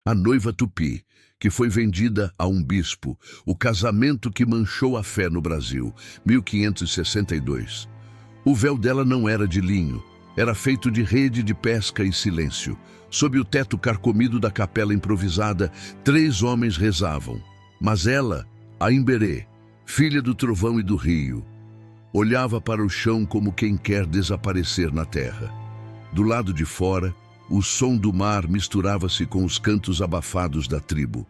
A noiva tupi, que foi vendida a um bispo, o casamento que manchou a fé no Brasil, 1562. O véu dela não era de linho, era feito de rede de pesca e silêncio. Sob o teto carcomido da capela improvisada, 3 homens rezavam. Mas ela, a Imberê, filha do trovão e do rio, olhava para o chão como quem quer desaparecer na terra. Do lado de fora, o som do mar misturava-se com os cantos abafados da tribo.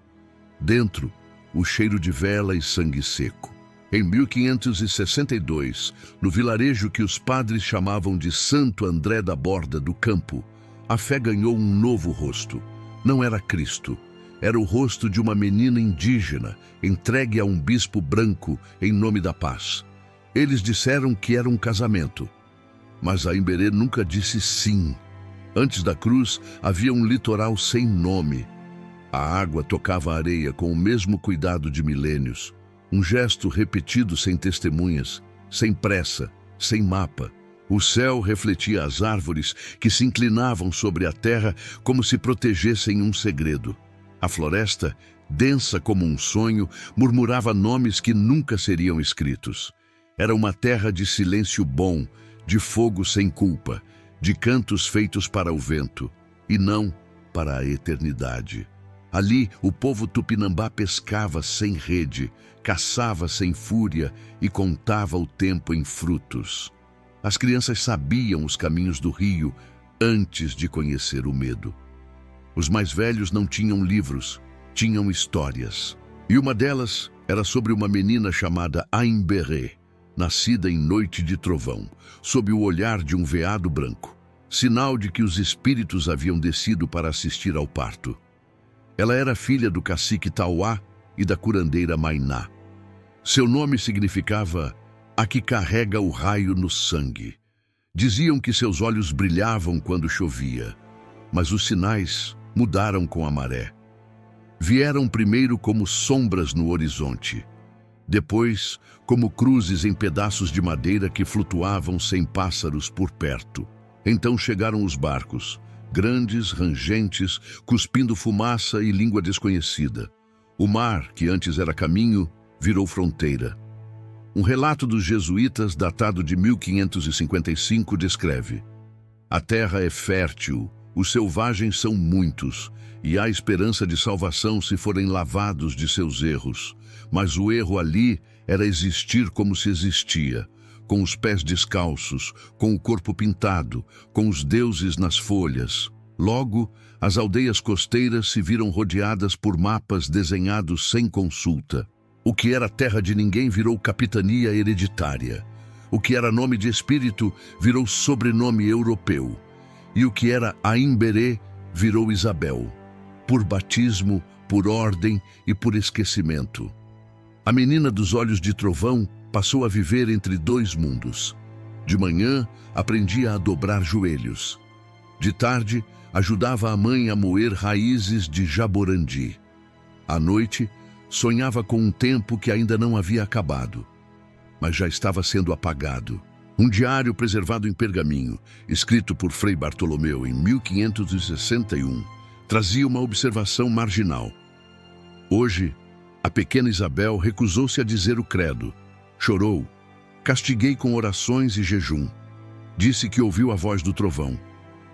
Dentro, o cheiro de vela e sangue seco. Em 1562, no vilarejo que os padres chamavam de Santo André da Borda do Campo, a fé ganhou um novo rosto. Não era Cristo, era o rosto de uma menina indígena, entregue a um bispo branco em nome da paz. Eles disseram que era um casamento, mas a Imberê nunca disse sim. Antes da cruz, havia um litoral sem nome. A água tocava a areia com o mesmo cuidado de milênios. Um gesto repetido sem testemunhas, sem pressa, sem mapa. O céu refletia as árvores que se inclinavam sobre a terra como se protegessem um segredo. A floresta, densa como um sonho, murmurava nomes que nunca seriam escritos. Era uma terra de silêncio bom, de fogo sem culpa, de cantos feitos para o vento, e não para a eternidade. Ali, o povo tupinambá pescava sem rede, caçava sem fúria e contava o tempo em frutos. As crianças sabiam os caminhos do rio antes de conhecer o medo. Os mais velhos não tinham livros, tinham histórias. E uma delas era sobre uma menina chamada Aimberê, nascida em noite de trovão, sob o olhar de um veado branco, sinal de que os espíritos haviam descido para assistir ao parto. Ela era filha do cacique Tauá e da curandeira Mainá. Seu nome significava a que carrega o raio no sangue. Diziam que seus olhos brilhavam quando chovia, mas os sinais mudaram com a maré. Vieram primeiro como sombras no horizonte, depois como cruzes em pedaços de madeira que flutuavam sem pássaros por perto. Então chegaram os barcos, grandes, rangentes, cuspindo fumaça e língua desconhecida. O mar, que antes era caminho, virou fronteira. Um relato dos jesuítas, datado de 1555, descreve: a terra é fértil, os selvagens são muitos, e há esperança de salvação se forem lavados de seus erros. Mas o erro ali era existir como se existia, com os pés descalços, com o corpo pintado, com os deuses nas folhas. Logo, as aldeias costeiras se viram rodeadas por mapas desenhados sem consulta. O que era terra de ninguém virou capitania hereditária. O que era nome de espírito virou sobrenome europeu. E o que era Aimberê virou Isabel, por batismo, por ordem e por esquecimento. A menina dos olhos de trovão passou a viver entre 2 mundos. De manhã, aprendia a dobrar joelhos. De tarde, ajudava a mãe a moer raízes de jaborandi. À noite, sonhava com um tempo que ainda não havia acabado, mas já estava sendo apagado. Um diário preservado em pergaminho, escrito por Frei Bartolomeu em 1561, trazia uma observação marginal. Hoje, a pequena Isabel recusou-se a dizer o credo. Chorou. Castiguei com orações e jejum. Disse que ouviu a voz do trovão.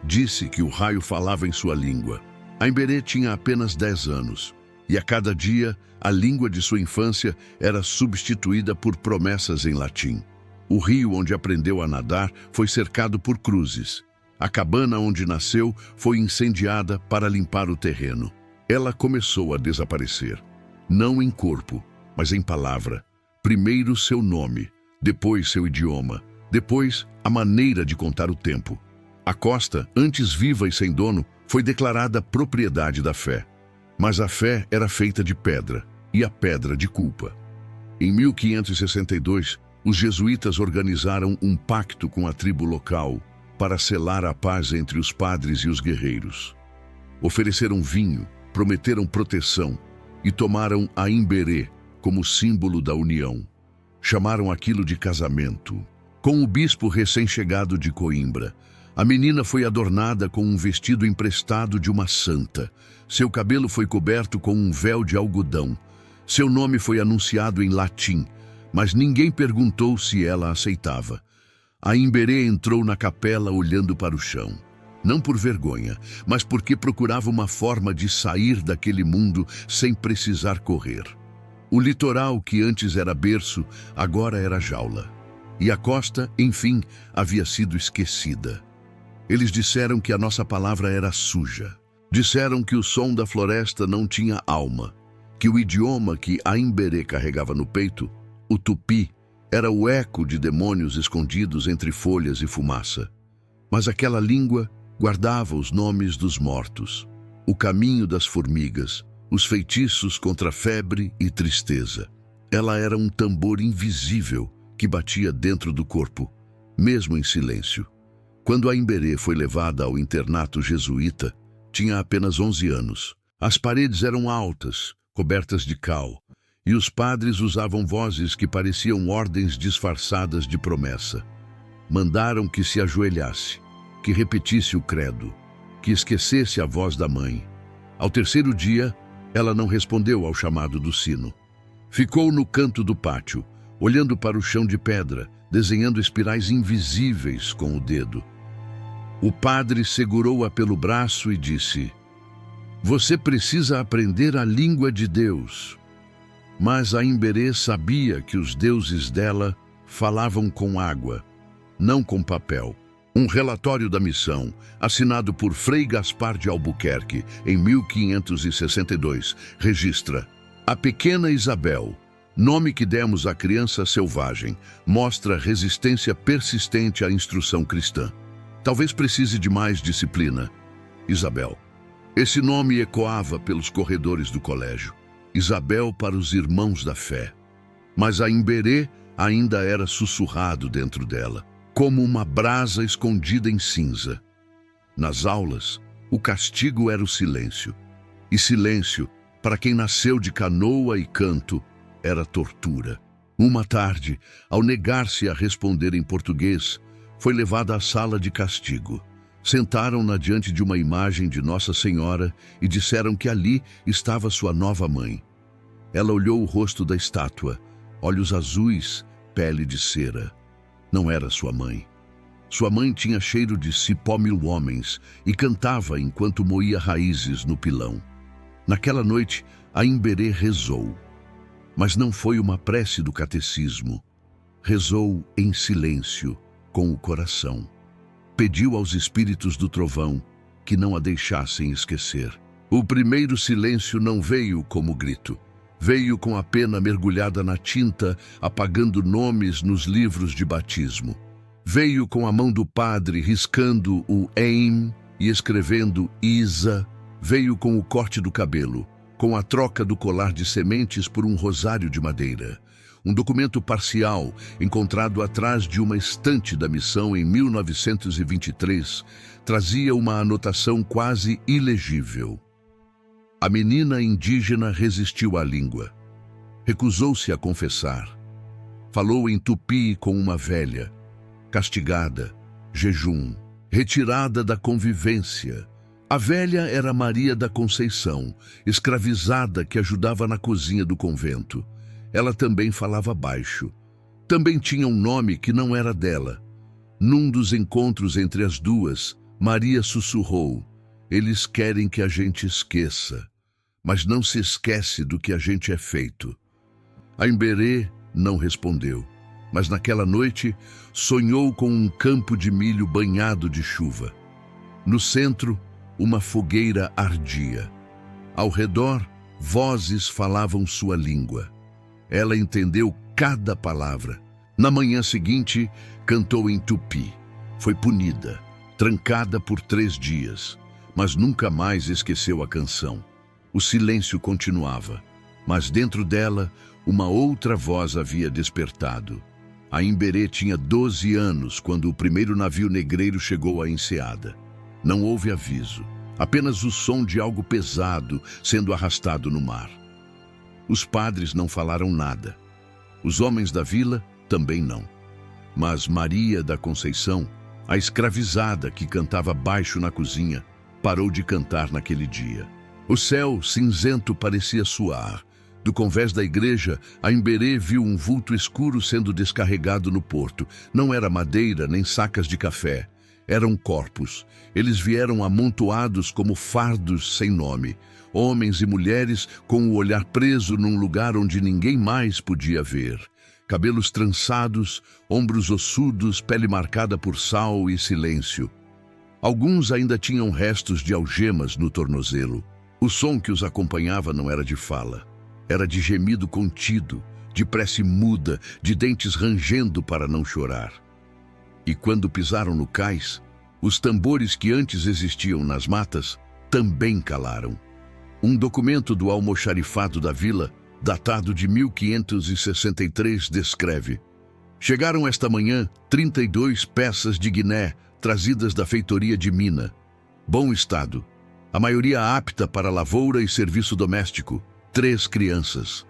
Disse que o raio falava em sua língua. Aimberê tinha apenas 10 anos, e a cada dia a língua de sua infância era substituída por promessas em latim. O rio onde aprendeu a nadar foi cercado por cruzes. A cabana onde nasceu foi incendiada para limpar o terreno. Ela começou a desaparecer. Não em corpo, mas em palavra. Primeiro seu nome, depois seu idioma, depois a maneira de contar o tempo. A costa, antes viva e sem dono, foi declarada propriedade da fé. Mas a fé era feita de pedra, e a pedra de culpa. Em 1562, os jesuítas organizaram um pacto com a tribo local para selar a paz entre os padres e os guerreiros. Ofereceram vinho, prometeram proteção e tomaram a Imberê como símbolo da união. Chamaram aquilo de casamento. Com o bispo recém-chegado de Coimbra, A menina foi adornada com um vestido emprestado de uma santa. Seu cabelo foi coberto com um véu de algodão. Seu nome foi anunciado em latim, mas ninguém perguntou se ela aceitava. A Imberê entrou na capela olhando para o chão. Não por vergonha, mas porque procurava uma forma de sair daquele mundo sem precisar correr. O litoral, que antes era berço, agora era jaula. E a costa, enfim, havia sido esquecida. Eles disseram que a nossa palavra era suja. Disseram que o som da floresta não tinha alma, que o idioma que a Imberê carregava no peito, o tupi, era o eco de demônios escondidos entre folhas e fumaça. Mas aquela língua guardava os nomes dos mortos, o caminho das formigas, os feitiços contra febre e tristeza. Ela era um tambor invisível que batia dentro do corpo, mesmo em silêncio. Quando a Imberê foi levada ao internato jesuíta, tinha apenas 11 anos. As paredes eram altas, cobertas de cal, e os padres usavam vozes que pareciam ordens disfarçadas de promessa. Mandaram que se ajoelhasse, que repetisse o credo, que esquecesse a voz da mãe. Ao terceiro dia, ela não respondeu ao chamado do sino. Ficou no canto do pátio, olhando para o chão de pedra, desenhando espirais invisíveis com o dedo. O padre segurou-a pelo braço e disse: "Você precisa aprender a língua de Deus." Mas a Imberê sabia que os deuses dela falavam com água, não com papel. Um relatório da missão, assinado por Frei Gaspar de Albuquerque, em 1562, registra: "A pequena Isabel, nome que demos à criança selvagem, mostra resistência persistente à instrução cristã. Talvez precise de mais disciplina. Isabel." Esse nome ecoava pelos corredores do colégio. Isabel para os irmãos da fé. Mas a Imberê ainda era sussurrado dentro dela, como uma brasa escondida em cinza. Nas aulas, o castigo era o silêncio. E silêncio, para quem nasceu de canoa e canto, era tortura. Uma tarde, ao negar-se a responder em português, foi levada à sala de castigo. Sentaram-na diante de uma imagem de Nossa Senhora e disseram que ali estava sua nova mãe. Ela olhou o rosto da estátua, olhos azuis, pele de cera. Não era sua mãe. Sua mãe tinha cheiro de cipó mil homens e cantava enquanto moía raízes no pilão. Naquela noite, a Imberê rezou. Mas não foi uma prece do catecismo. Rezou em silêncio, com o coração. Pediu aos espíritos do trovão que não a deixassem esquecer. O primeiro silêncio não veio como grito. Veio com a pena mergulhada na tinta, apagando nomes nos livros de batismo. Veio com a mão do padre riscando o Eim e escrevendo Isa. Veio com o corte do cabelo, com a troca do colar de sementes por um rosário de madeira. Um documento parcial, encontrado atrás de uma estante da missão em 1923, trazia uma anotação quase ilegível. A menina indígena resistiu à língua. Recusou-se a confessar. Falou em tupi com uma velha. Castigada, jejum, retirada da convivência. A velha era Maria da Conceição, escravizada que ajudava na cozinha do convento. Ela também falava baixo. Também tinha um nome que não era dela. Num dos encontros entre as duas, Maria sussurrou: "Eles querem que a gente esqueça, mas não se esquece do que a gente é feito." A Imberê não respondeu, mas naquela noite sonhou com um campo de milho banhado de chuva. No centro, uma fogueira ardia. Ao redor, vozes falavam sua língua. Ela entendeu cada palavra. Na manhã seguinte, cantou em tupi. Foi punida, trancada por 3 dias, mas nunca mais esqueceu a canção. O silêncio continuava, mas dentro dela, uma outra voz havia despertado. A Imberê tinha 12 anos quando o primeiro navio negreiro chegou à enseada. Não houve aviso, apenas o som de algo pesado sendo arrastado no mar. Os padres não falaram nada. Os homens da vila também não. Mas Maria da Conceição A escravizada que cantava baixo na cozinha parou de cantar naquele dia. O céu cinzento parecia suar. Do convés da igreja, Aimberê viu um vulto escuro sendo descarregado no porto. Não era madeira nem sacas de café. Eram corpos. Eles vieram amontoados como fardos sem nome. Homens e mulheres com o olhar preso num lugar onde ninguém mais podia ver. Cabelos trançados, ombros ossudos, pele marcada por sal e silêncio. Alguns ainda tinham restos de algemas no tornozelo. O som que os acompanhava não era de fala. Era de gemido contido, de prece muda, de dentes rangendo para não chorar. E quando pisaram no cais, os tambores que antes existiam nas matas também calaram. Um documento do almoxarifado da vila, datado de 1563, descreve: chegaram esta manhã 32 peças de Guiné trazidas da feitoria de Mina. Bom estado, a maioria apta para lavoura e serviço doméstico. 3 crianças.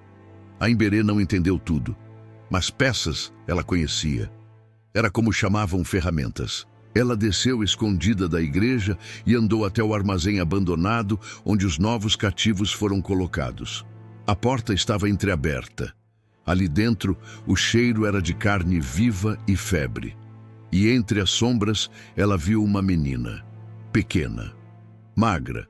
Aimberê não entendeu tudo, mas peças ela conhecia. Era como chamavam ferramentas. Ela desceu escondida da igreja e andou até o armazém abandonado onde os novos cativos foram colocados. A porta estava entreaberta. Ali dentro, o cheiro era de carne viva e febre. E entre as sombras, ela viu uma menina, pequena, magra,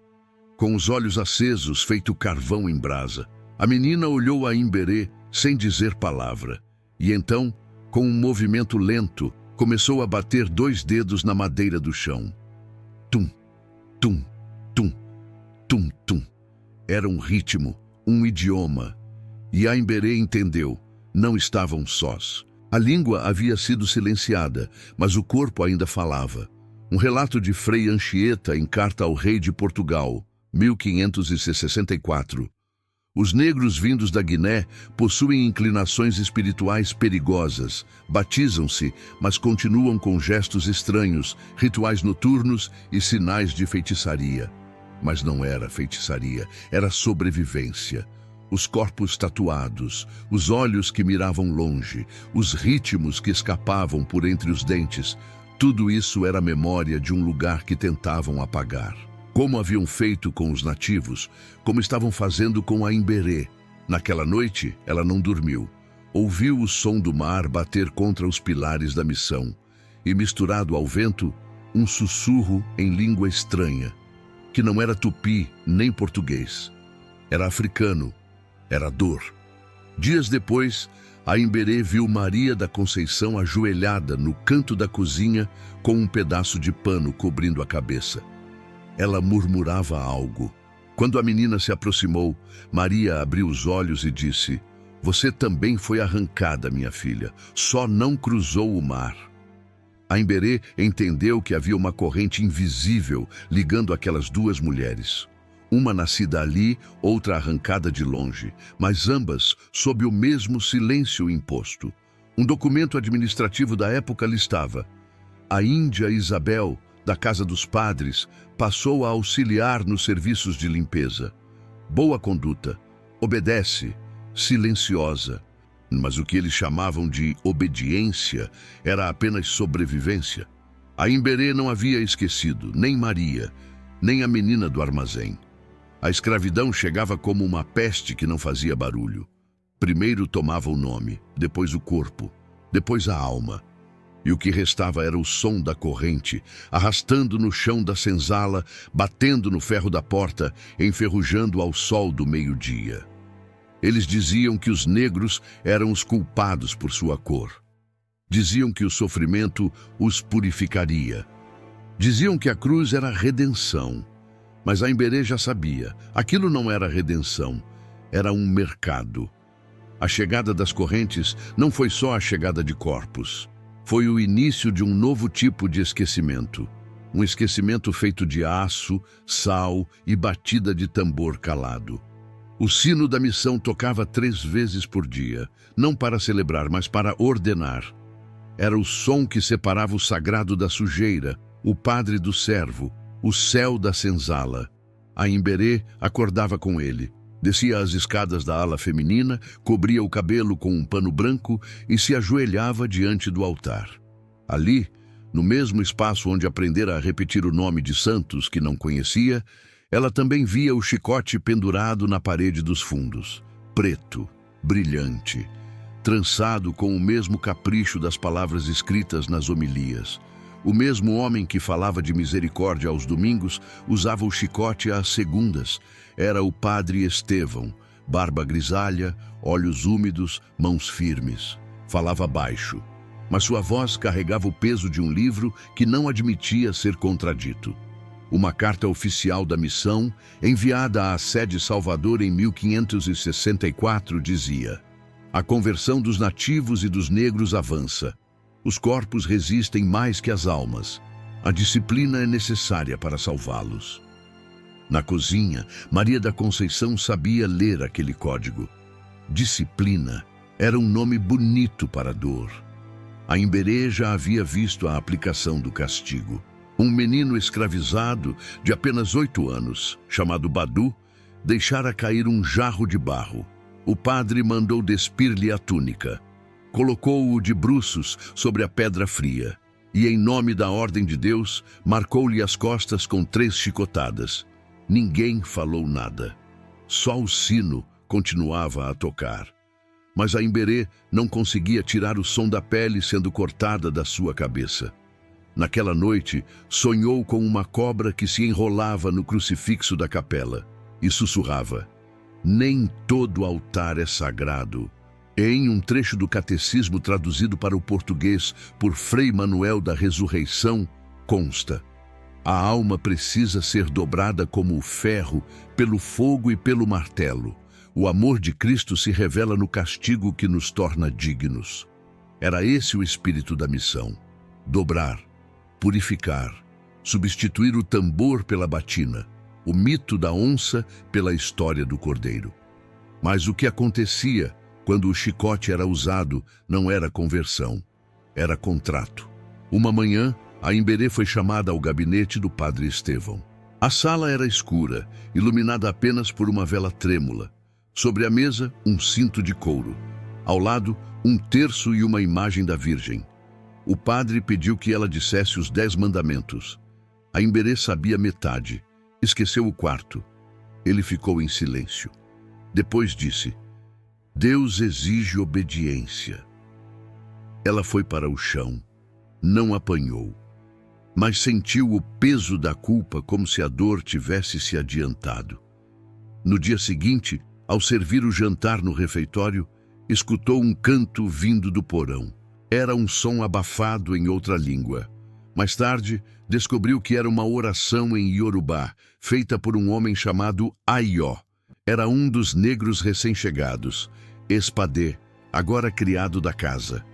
com os olhos acesos feito carvão em brasa. A menina olhou a Aimberê sem dizer palavra. E então, com um movimento lento, começou a bater 2 dedos na madeira do chão. Tum, tum, tum, tum, tum. Era um ritmo, um idioma. E Aimberê entendeu, não estavam sós. A língua havia sido silenciada, mas o corpo ainda falava. Um relato de Frei Anchieta em carta ao rei de Portugal, 1564. Os negros vindos da Guiné possuem inclinações espirituais perigosas, batizam-se, mas continuam com gestos estranhos, rituais noturnos e sinais de feitiçaria. Mas não era feitiçaria, era sobrevivência. Os corpos tatuados, os olhos que miravam longe, os ritmos que escapavam por entre os dentes, tudo isso era memória de um lugar que tentavam apagar. Como haviam feito com os nativos, como estavam fazendo com Aimberê. Naquela noite, ela não dormiu. Ouviu o som do mar bater contra os pilares da missão e, misturado ao vento, um sussurro em língua estranha, que não era tupi nem português. Era africano, era dor. Dias depois, Aimberê viu Maria da Conceição ajoelhada no canto da cozinha com um pedaço de pano cobrindo a cabeça. Ela murmurava algo. Quando a menina se aproximou, Maria abriu os olhos e disse: "Você também foi arrancada, minha filha, só não cruzou o mar." Aimberê entendeu que havia uma corrente invisível ligando aquelas 2 mulheres. Uma nascida ali, outra arrancada de longe, mas ambas sob o mesmo silêncio imposto. Um documento administrativo da época listava: a Índia Isabel, da Casa dos Padres, passou a auxiliar nos serviços de limpeza. Boa conduta, obedece, silenciosa. Mas o que eles chamavam de obediência era apenas sobrevivência. Aimberê não havia esquecido nem Maria, nem a menina do armazém. A escravidão chegava como uma peste que não fazia barulho. Primeiro tomava o nome, depois o corpo, depois a alma. E o que restava era o som da corrente, arrastando no chão da senzala, batendo no ferro da porta, enferrujando ao sol do meio-dia. Eles diziam que os negros eram os culpados por sua cor. Diziam que o sofrimento os purificaria. Diziam que a cruz era redenção. Mas Aimberê já sabia, aquilo não era redenção, era um mercado. A chegada das correntes não foi só a chegada de corpos. Foi o início de um novo tipo de esquecimento. Um esquecimento feito de aço, sal e batida de tambor calado. O sino da missão tocava 3 vezes por dia, não para celebrar, mas para ordenar. Era o som que separava o sagrado da sujeira, o padre do servo, o céu da senzala. Aimberê acordava com ele. Descia as escadas da ala feminina, cobria o cabelo com um pano branco e se ajoelhava diante do altar. Ali, No mesmo espaço onde aprendera a repetir o nome de santos que não conhecia, ela também via o chicote pendurado na parede dos fundos, preto, brilhante, trançado com o mesmo capricho das palavras escritas nas homilias. O mesmo homem que falava de misericórdia aos domingos usava o chicote às segundas. Era o padre Estevão, barba grisalha, olhos úmidos, mãos firmes. Falava baixo, mas sua voz carregava o peso de um livro que não admitia ser contradito. Uma carta oficial da missão, enviada à sede Salvador em 1564, dizia: a conversão dos nativos e dos negros avança. Os corpos resistem mais que as almas. A disciplina é necessária para salvá-los. Na cozinha, Maria da Conceição sabia ler aquele código. Disciplina era um nome bonito para a dor. A Imberê já havia visto a aplicação do castigo. Um menino escravizado, de apenas 8 anos, chamado Badu, deixara cair um jarro de barro. O padre mandou despir-lhe a túnica. Colocou-o de bruços sobre a pedra fria e, em nome da ordem de Deus, marcou-lhe as costas com 3 chicotadas. Ninguém falou nada. Só o sino continuava a tocar. Mas a Imberê não conseguia tirar o som da pele sendo cortada da sua cabeça. Naquela noite, sonhou com uma cobra que se enrolava no crucifixo da capela e sussurrava: nem todo altar é sagrado. Em um trecho do catecismo traduzido para o português por Frei Manuel da Ressurreição, consta: a alma precisa ser dobrada como o ferro, pelo fogo e pelo martelo. O amor de Cristo se revela no castigo que nos torna dignos. Era esse o espírito da missão: dobrar, purificar, substituir o tambor pela batina, o mito da onça pela história do cordeiro. Mas o que acontecia quando o chicote era usado não era conversão, era contrato. Uma manhã, a Imberê foi chamada ao gabinete do padre Estevão. A sala era escura, iluminada apenas por uma vela trêmula. Sobre a mesa, um cinto de couro. Ao lado, um terço e uma imagem da Virgem. O padre pediu que ela dissesse os 10 mandamentos. A Imberê sabia metade. Esqueceu o quarto. Ele ficou em silêncio. Depois disse: Deus exige obediência. Ela foi para o chão. Não apanhou, mas sentiu o peso da culpa como se a dor tivesse se adiantado. No dia seguinte, ao servir o jantar no refeitório, escutou um canto vindo do porão. Era um som abafado em outra língua. Mais tarde, descobriu que era uma oração em Iorubá, feita por um homem chamado Aió. Era um dos negros recém-chegados, Espadê, agora criado da casa.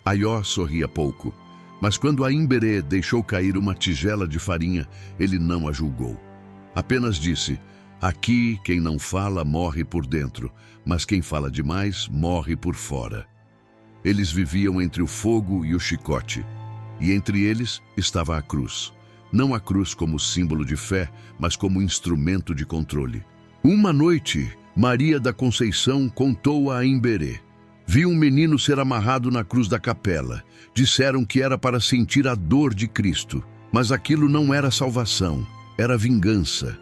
Aió sorria pouco, mas quando a Imberê deixou cair uma tigela de farinha, ele não a julgou. Apenas disse: aqui quem não fala morre por dentro, mas quem fala demais morre por fora. Eles viviam entre o fogo e o chicote, e entre eles estava a cruz. Não a cruz como símbolo de fé, mas como instrumento de controle. Uma noite, Maria da Conceição contou a Imberê: viu um menino ser amarrado na cruz da capela. Disseram que era para sentir a dor de Cristo, mas aquilo não era salvação, era vingança.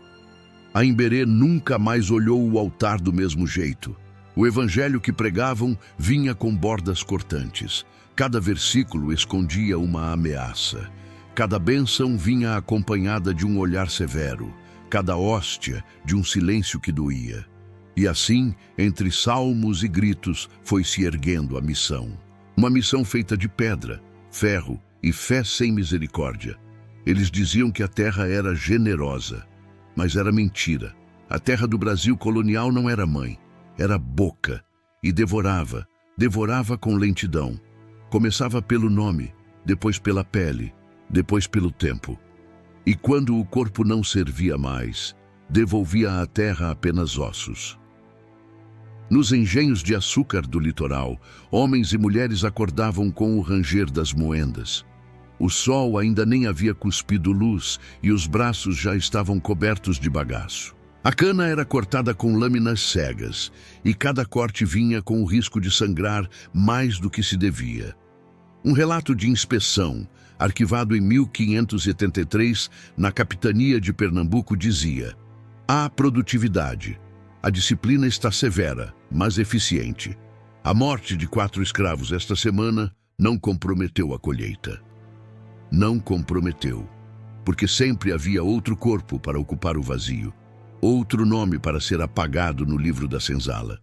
A Imberê nunca mais olhou o altar do mesmo jeito. O evangelho que pregavam vinha com bordas cortantes. Cada versículo escondia uma ameaça. Cada bênção vinha acompanhada de um olhar severo. Cada hóstia de um silêncio que doía. E assim, entre salmos e gritos, foi se erguendo a missão. Uma missão feita de pedra, ferro e fé sem misericórdia. Eles diziam que a terra era generosa, mas era mentira. A terra do Brasil colonial não era mãe, era boca, e devorava com lentidão. Começava pelo nome, depois pela pele, depois pelo tempo. E quando o corpo não servia mais, devolvia à terra apenas ossos. Nos engenhos de açúcar do litoral, homens e mulheres acordavam com o ranger das moendas. O sol ainda nem havia cuspido luz e os braços já estavam cobertos de bagaço. A cana era cortada com lâminas cegas e cada corte vinha com o risco de sangrar mais do que se devia. Um relato de inspeção, arquivado em 1583 na capitania de Pernambuco, dizia: há produtividade. A disciplina está severa, mas eficiente. A morte de 4 escravos esta semana não comprometeu a colheita. Não comprometeu, porque sempre havia outro corpo para ocupar o vazio, outro nome para ser apagado no livro da senzala,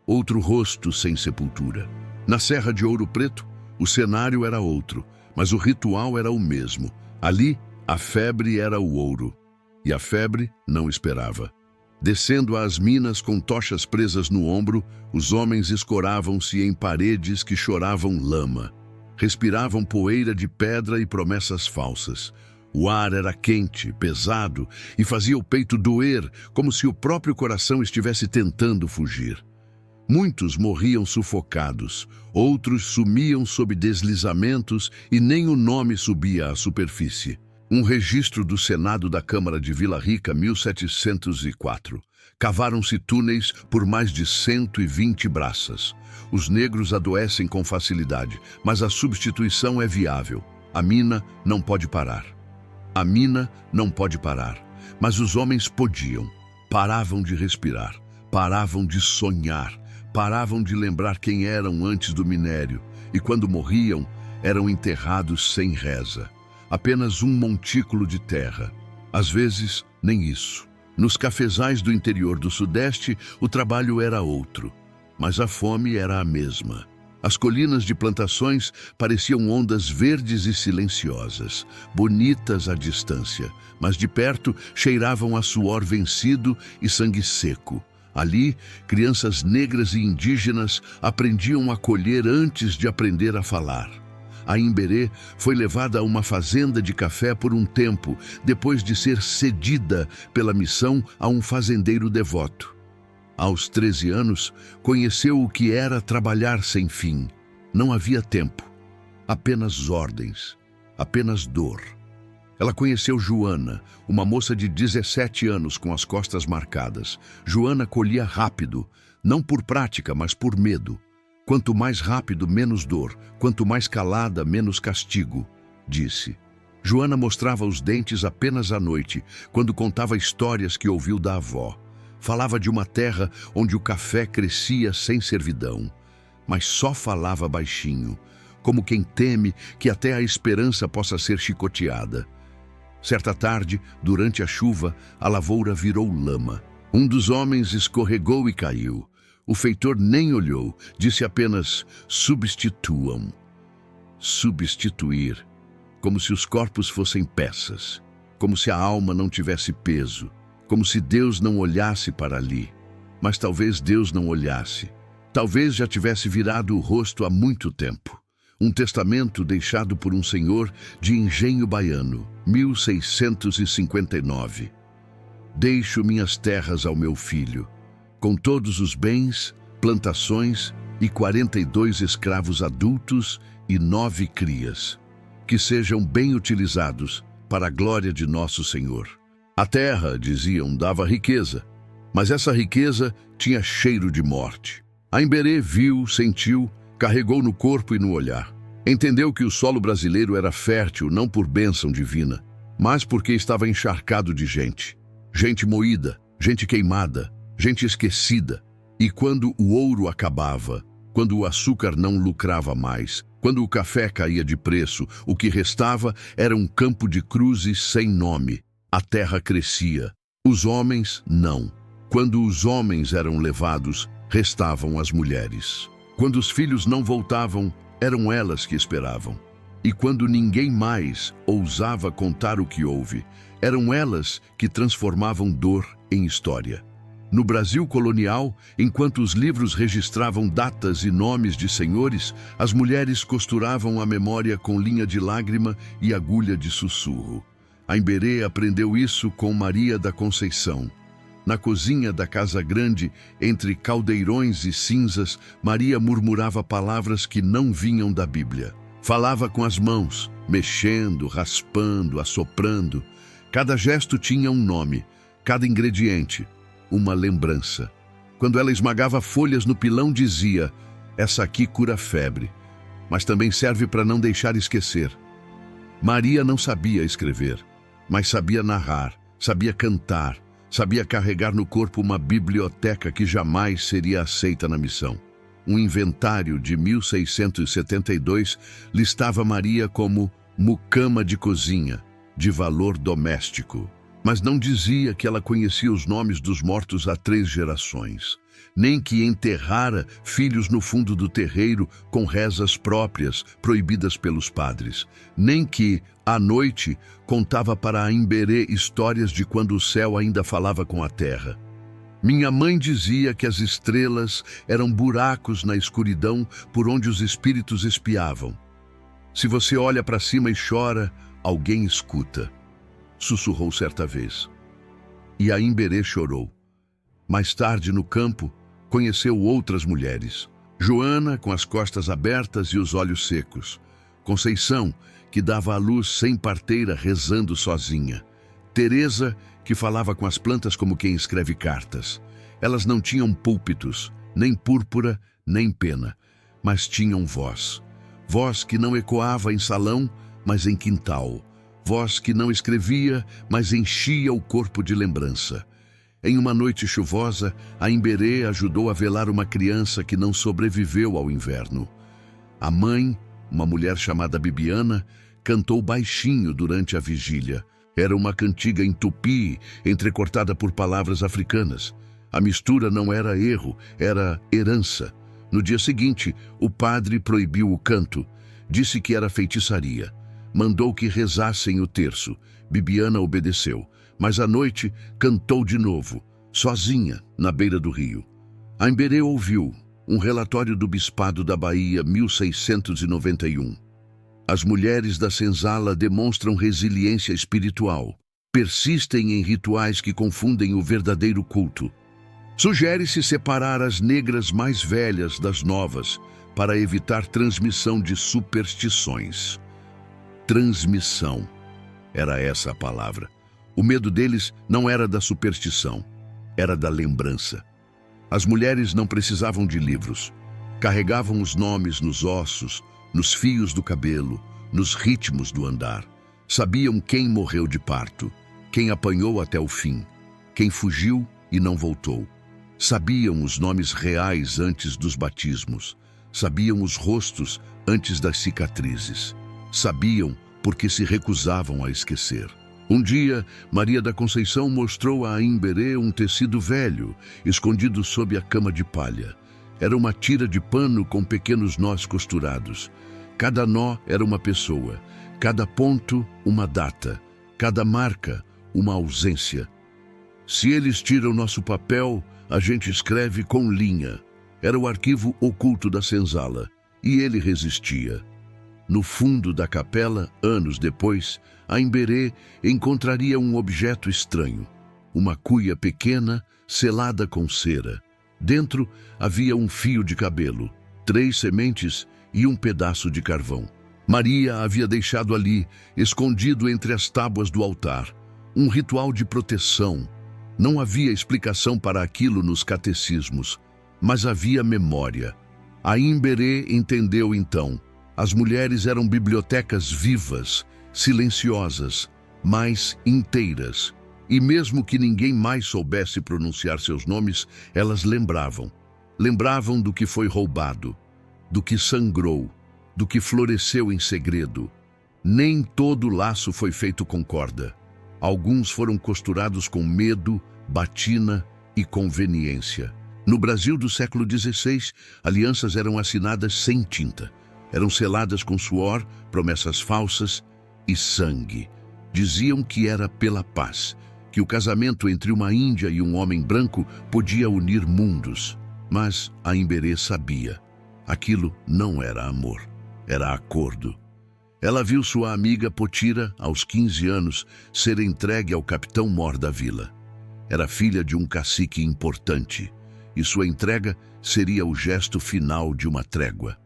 outro rosto sem sepultura. Na Serra de Ouro Preto, o cenário era outro, mas o ritual era o mesmo. Ali, a febre era o ouro, e a febre não esperava. Descendo às minas com tochas presas no ombro, os homens escoravam-se em paredes que choravam lama. Respiravam poeira de pedra e promessas falsas. O ar era quente, pesado, e fazia o peito doer, como se o próprio coração estivesse tentando fugir. Muitos morriam sufocados, outros sumiam sob deslizamentos e nem o nome subia à superfície. Um registro do Senado da Câmara de Vila Rica, 1704. Cavaram-se túneis por mais de 120 braças. Os negros adoecem com facilidade, mas a substituição é viável. A mina não pode parar. A mina não pode parar. Mas os homens podiam. Paravam de respirar, paravam de sonhar, paravam de lembrar quem eram antes do minério. E quando morriam, eram enterrados sem reza. Apenas um montículo de terra. Às vezes, nem isso. Nos cafezais do interior do Sudeste, o trabalho era outro, mas a fome era a mesma. As colinas de plantações pareciam ondas verdes e silenciosas, bonitas à distância, mas de perto cheiravam a suor vencido e sangue seco. Ali, crianças negras e indígenas aprendiam a colher antes de aprender a falar. A Imberê foi levada a uma fazenda de café por um tempo, depois de ser cedida pela missão a um fazendeiro devoto. Aos 13 anos, conheceu o que era trabalhar sem fim. Não havia tempo, apenas ordens, apenas dor. Ela conheceu Joana, uma moça de 17 anos com as costas marcadas. Joana colhia rápido, não por prática, mas por medo. Quanto mais rápido, menos dor. Quanto mais calada, menos castigo, disse. Joana mostrava os dentes apenas à noite, quando contava histórias que ouviu da avó. Falava de uma terra onde o café crescia sem servidão, mas só falava baixinho, como quem teme que até a esperança possa ser chicoteada. Certa tarde, durante a chuva, a lavoura virou lama. Um dos homens escorregou e caiu. O feitor nem olhou, disse apenas: substituam. Substituir, como se os corpos fossem peças, como se a alma não tivesse peso, como se Deus não olhasse para ali. Mas talvez Deus não olhasse. Talvez já tivesse virado o rosto há muito tempo. Um testamento deixado por um senhor de Engenho Baiano, 1659. Deixo minhas terras ao meu filho, com todos os bens, plantações e 42 escravos adultos e 9 crias, que sejam bem utilizados para a glória de nosso Senhor. A terra, diziam, dava riqueza, mas essa riqueza tinha cheiro de morte. A Imberê viu, sentiu, carregou no corpo e no olhar. Entendeu que o solo brasileiro era fértil não por bênção divina, mas porque estava encharcado de gente. Gente moída, gente queimada, gente esquecida. E quando o ouro acabava, quando o açúcar não lucrava mais, quando o café caía de preço, o que restava era um campo de cruzes sem nome. A terra crescia. Os homens, não. Quando os homens eram levados, restavam as mulheres. Quando os filhos não voltavam, eram elas que esperavam. E quando ninguém mais ousava contar o que houve, eram elas que transformavam dor em história. No Brasil colonial, enquanto os livros registravam datas e nomes de senhores, as mulheres costuravam a memória com linha de lágrima e agulha de sussurro. A Imberê aprendeu isso com Maria da Conceição. Na cozinha da casa grande, entre caldeirões e cinzas, Maria murmurava palavras que não vinham da Bíblia. Falava com as mãos, mexendo, raspando, assoprando. Cada gesto tinha um nome, cada ingrediente, uma lembrança. Quando ela esmagava folhas no pilão, dizia: essa aqui cura febre. mas também serve para não deixar esquecer. Maria não sabia escrever, mas sabia narrar, sabia cantar, sabia carregar no corpo uma biblioteca que jamais seria aceita na missão. Um inventário de 1672 listava Maria como mucama de cozinha, de valor doméstico, mas não dizia que ela conhecia os nomes dos mortos há 3 gerações, nem que enterrara filhos no fundo do terreiro com rezas próprias, proibidas pelos padres, nem que, à noite, contava para Aimberê histórias de quando o céu ainda falava com a terra. Minha mãe dizia que as estrelas eram buracos na escuridão por onde os espíritos espiavam. Se você olha para cima e chora, alguém escuta, sussurrou certa vez. E Aimberê chorou. Mais tarde, no campo, conheceu outras mulheres. Joana, com as costas abertas e os olhos secos. Conceição, que dava à luz sem parteira, rezando sozinha. Teresa, que falava com as plantas como quem escreve cartas. Elas não tinham púlpitos, nem púrpura, nem pena, mas tinham voz. Voz que não ecoava em salão, mas em quintal. Voz que não escrevia, mas enchia o corpo de lembrança. Em uma noite chuvosa, Aimberê ajudou a velar uma criança que não sobreviveu ao inverno. A mãe, uma mulher chamada Bibiana, cantou baixinho durante a vigília. Era uma cantiga em tupi, entrecortada por palavras africanas. A mistura não era erro, era herança. No dia seguinte, o padre proibiu o canto. Disse que era feitiçaria. Mandou que rezassem o terço. Bibiana obedeceu. Mas à noite cantou de novo, sozinha, na beira do rio. Aimberê ouviu um relatório do Bispado da Bahia, 1691. As mulheres da senzala demonstram resiliência espiritual, persistem em rituais que confundem o verdadeiro culto. Sugere-se separar as negras mais velhas das novas para evitar transmissão de superstições. Transmissão. Era essa a palavra. O medo deles não era da superstição, era da lembrança. As mulheres não precisavam de livros. Carregavam os nomes nos ossos, nos fios do cabelo, nos ritmos do andar. Sabiam quem morreu de parto, quem apanhou até o fim, quem fugiu e não voltou. Sabiam os nomes reais antes dos batismos. Sabiam os rostos antes das cicatrizes. Sabiam porque se recusavam a esquecer. Um dia, Maria da Conceição mostrou a Aimberê um tecido velho, escondido sob a cama de palha. Era uma tira de pano com pequenos nós costurados. Cada nó era uma pessoa, cada ponto uma data, cada marca uma ausência. Se eles tiram nosso papel, a gente escreve com linha. Era o arquivo oculto da senzala, e ele resistia. No fundo da capela, anos depois, Aimberê encontraria um objeto estranho. Uma cuia pequena, selada com cera. Dentro havia um fio de cabelo, 3 sementes e um pedaço de carvão. Maria havia deixado ali, escondido entre as tábuas do altar, um ritual de proteção. Não havia explicação para aquilo nos catecismos, mas havia memória. Aimberê entendeu então. As mulheres eram bibliotecas vivas, silenciosas, mas inteiras. E mesmo que ninguém mais soubesse pronunciar seus nomes, elas lembravam. Lembravam do que foi roubado, do que sangrou, do que floresceu em segredo. Nem todo laço foi feito com corda. Alguns foram costurados com medo, batina e conveniência. No Brasil do século XVI, alianças eram assinadas sem tinta. Eram seladas com suor, promessas falsas e sangue. Diziam que era pela paz, que o casamento entre uma índia e um homem branco podia unir mundos. Mas Aimberê sabia. Aquilo não era amor, era acordo. Ela viu sua amiga Potira, aos 15 anos, ser entregue ao capitão-mor da vila. Era filha de um cacique importante, e sua entrega seria o gesto final de uma trégua.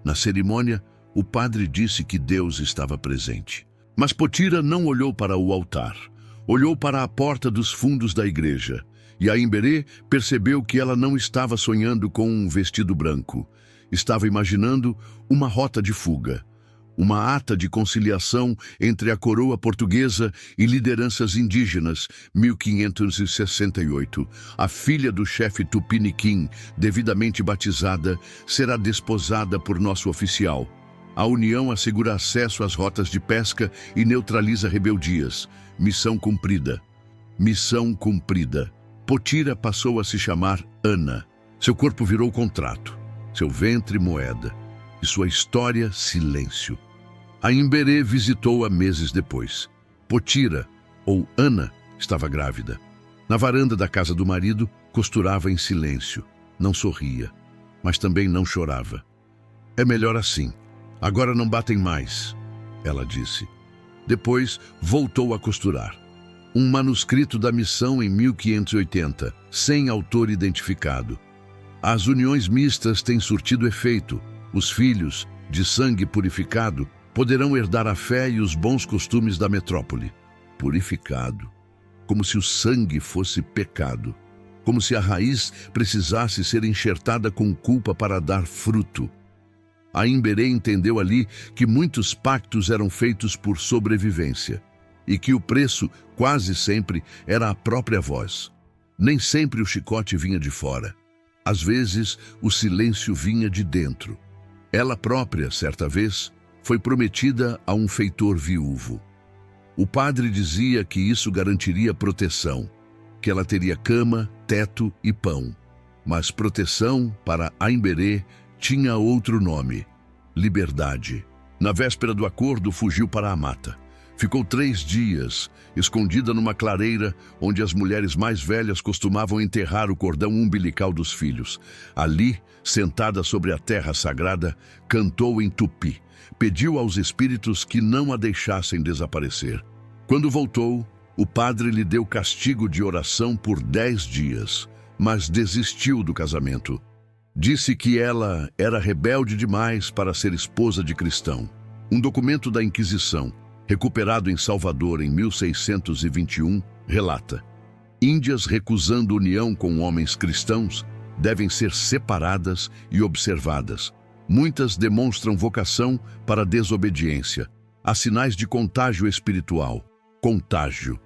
Na cerimônia, o padre disse que Deus estava presente. Mas Potira não olhou para o altar. Olhou para a porta dos fundos da igreja. E Aimberê percebeu que ela não estava sonhando com um vestido branco. Estava imaginando uma rota de fuga, uma ata de conciliação entre a coroa portuguesa e lideranças indígenas. 1568. A filha do chefe Tupiniquim, devidamente batizada, será desposada por nosso oficial. A união assegura acesso às rotas de pesca e neutraliza rebeldias. Missão cumprida. Missão cumprida. Potira passou a se chamar Ana. Seu corpo virou contrato, seu ventre moeda, e sua história silêncio. A Imberê visitou-a meses depois. Potira, ou Ana, estava grávida. Na varanda da casa do marido, costurava em silêncio. Não sorria, mas também não chorava. É melhor assim. Agora não batem mais, ela disse. Depois, voltou a costurar. Um manuscrito da missão em 1580, sem autor identificado. As uniões mistas têm surtido efeito. Os filhos, de sangue purificado, poderão herdar a fé e os bons costumes da metrópole. Purificado. Como se o sangue fosse pecado. Como se a raiz precisasse ser enxertada com culpa para dar fruto. A Imberê entendeu ali que muitos pactos eram feitos por sobrevivência e que o preço, quase sempre, era a própria voz. Nem sempre o chicote vinha de fora. Às vezes, o silêncio vinha de dentro. Ela própria, certa vez, foi prometida a um feitor viúvo. O padre dizia que isso garantiria proteção, que ela teria cama, teto e pão. Mas proteção, para a Imberê, tinha outro nome: liberdade. Na véspera do acordo, fugiu para a mata. Ficou 3 dias, escondida numa clareira onde as mulheres mais velhas costumavam enterrar o cordão umbilical dos filhos. Ali, sentada sobre a terra sagrada, cantou em tupi. Pediu aos espíritos que não a deixassem desaparecer. Quando voltou, o padre lhe deu castigo de oração por 10 dias, mas desistiu do casamento. Disse que ela era rebelde demais para ser esposa de cristão. Um documento da Inquisição, recuperado em Salvador em 1621, relata: índias recusando união com homens cristãos devem ser separadas e observadas. Muitas demonstram vocação para a desobediência. Há sinais de contágio espiritual. Contágio.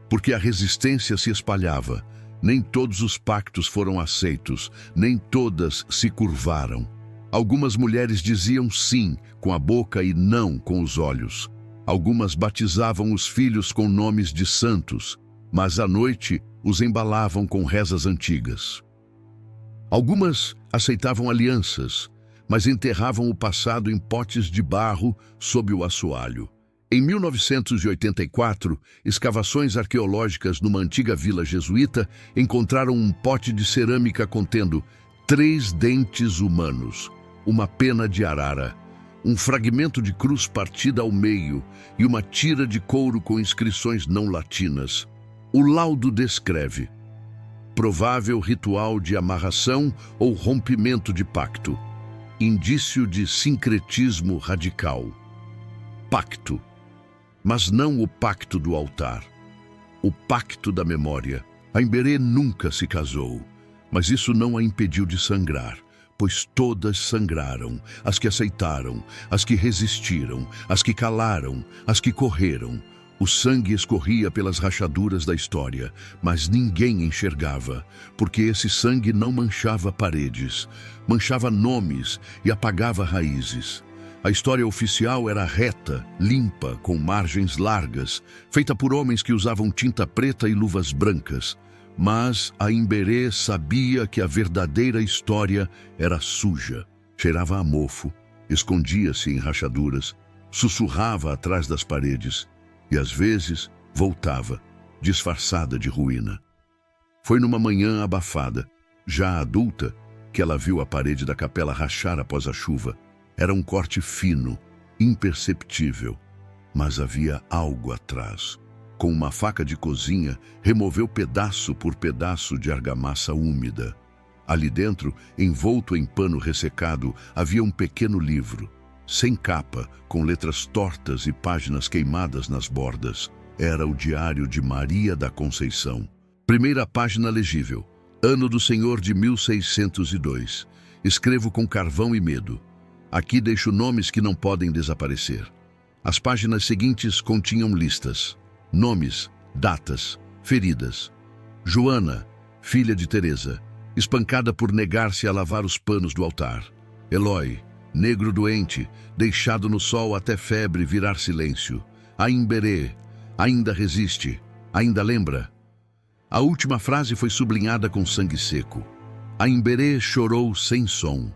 Porque a resistência se espalhava. Nem todos os pactos foram aceitos, nem todas se curvaram. Algumas mulheres diziam sim com a boca e não com os olhos. Algumas batizavam os filhos com nomes de santos, mas à noite os embalavam com rezas antigas. Algumas aceitavam alianças, mas enterravam o passado em potes de barro sob o assoalho. Em 1984, escavações arqueológicas numa antiga vila jesuíta encontraram um pote de cerâmica contendo 3 dentes humanos, uma pena de arara, um fragmento de cruz partida ao meio e uma tira de couro com inscrições não latinas. O laudo descreve: provável ritual de amarração ou rompimento de pacto, indício de sincretismo radical. Pacto. Mas não o pacto do altar, o pacto da memória. A Imberê nunca se casou, mas isso não a impediu de sangrar, pois todas sangraram, as que aceitaram, as que resistiram, as que calaram, as que correram. O sangue escorria pelas rachaduras da história, mas ninguém enxergava, porque esse sangue não manchava paredes, manchava nomes e apagava raízes. A história oficial era reta, limpa, com margens largas, feita por homens que usavam tinta preta e luvas brancas. Mas a Imberê sabia que a verdadeira história era suja. Cheirava a mofo, escondia-se em rachaduras, sussurrava atrás das paredes e, às vezes, voltava, disfarçada de ruína. Foi numa manhã abafada, já adulta, que ela viu a parede da capela rachar após a chuva. Era um corte fino, imperceptível, mas havia algo atrás. Com uma faca de cozinha, removeu pedaço por pedaço de argamassa úmida. Ali dentro, envolto em pano ressecado, havia um pequeno livro, sem capa, com letras tortas e páginas queimadas nas bordas. Era o diário de Maria da Conceição. Primeira página legível. Ano do Senhor de 1602. Escrevo com carvão e medo. Aqui deixo nomes que não podem desaparecer. As páginas seguintes continham listas, nomes, datas, feridas. Joana, filha de Teresa, espancada por negar-se a lavar os panos do altar. Eloy, negro doente, deixado no sol até febre virar silêncio. Aimberê, ainda resiste, ainda lembra. A última frase foi sublinhada com sangue seco. Aimberê chorou sem som.